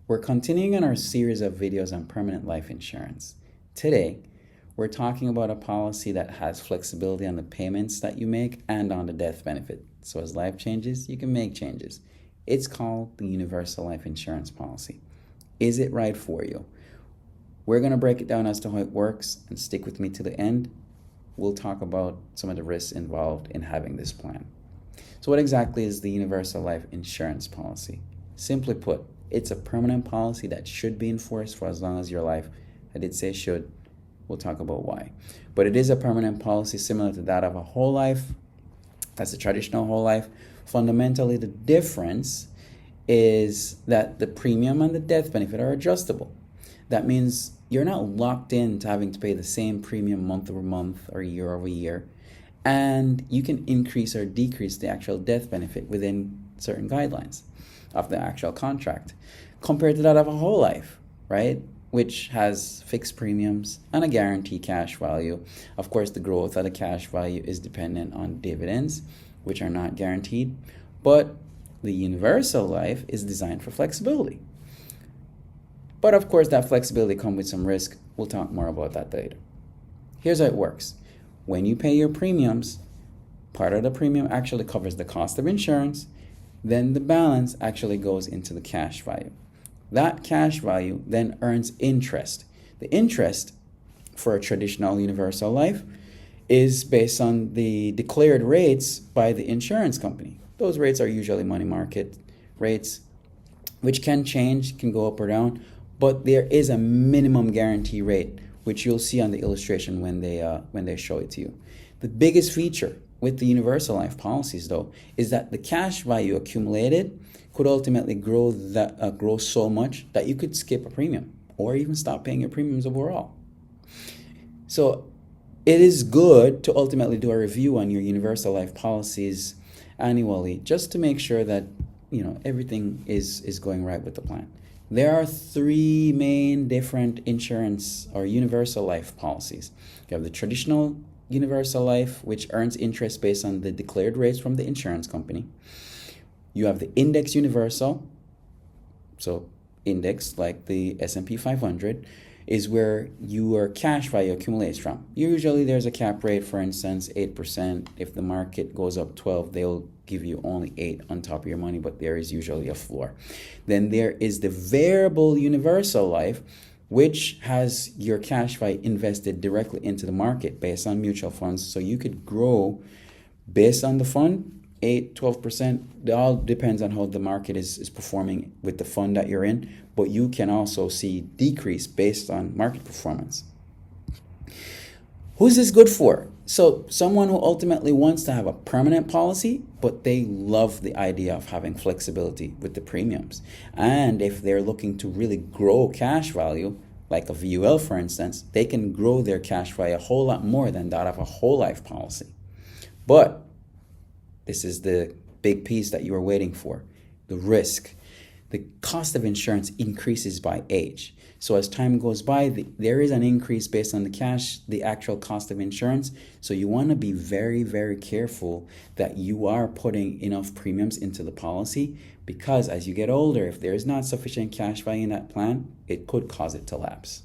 We're continuing on our series of videos on permanent life insurance. Today, we're talking about a policy that has flexibility on the payments that you make and on the death benefit. So as life changes, you can make changes. It's called the Universal Life Insurance Policy. Is it right for you? We're going to break it down as to how it works, and stick with me to the end. We'll talk about some of the risks involved in having this plan. So what exactly is the Universal Life Insurance Policy? Simply put, it's a permanent policy that should be enforced for as long as your life. I did say should. We'll talk about why. But it is a permanent policy similar to that of a whole life. That's a traditional whole life. Fundamentally, the difference is that the premium and the death benefit are adjustable. That means you're not locked in to having to pay the same premium month over month or year over year. And you can increase or decrease the actual death benefit within certain guidelines of the actual contract compared to that of a whole life, right? Which has fixed premiums and a guaranteed cash value. Of course, the growth of the cash value is dependent on dividends, which are not guaranteed. But the universal life is designed for flexibility. But of course, that flexibility comes with some risk. We'll talk more about that later. Here's how it works. When you pay your premiums, part of the premium actually covers the cost of insurance. Then the balance actually goes into the cash value. That cash value then earns interest. The interest for a traditional universal life is based on the declared rates by the insurance company. Those rates are usually money market rates, which can change, can go up or down, but there is a minimum guarantee rate, which you'll see on the illustration when they show it to you. The biggest feature with the universal life policies, though, is that the cash value accumulated could ultimately grow so much that you could skip a premium or even stop paying your premiums overall. So it is good to ultimately do a review on your universal life policies annually, just to make sure that everything is going right with the plan. There are three main different insurance or universal life policies. You have the traditional universal life, which earns interest based on the declared rates from the insurance company. You have the index universal. So index, like the S&P 500, is where your cash value accumulates from. Usually there's a cap rate, for instance, 8%. If the market goes up 12, they'll give you only 8 on top of your money, but there is usually a floor. Then there is the variable universal life, which has your cash value invested directly into the market based on mutual funds. So you could grow based on the fund, 8, 12%. It all depends on how the market is performing with the fund that you're in. But you can also see decrease based on market performance. Who's this good for? So someone who ultimately wants to have a permanent policy, but they love the idea of having flexibility with the premiums. And if they're looking to really grow cash value, like a VUL, for instance, they can grow their cash value a whole lot more than that of a whole life policy. But this is the big piece that you were waiting for, the risk. The cost of insurance increases by age. So as time goes by, there is an increase based on the actual cost of insurance. So you want to be very, very careful that you are putting enough premiums into the policy, because as you get older, if there is not sufficient cash value in that plan, it could cause it to lapse.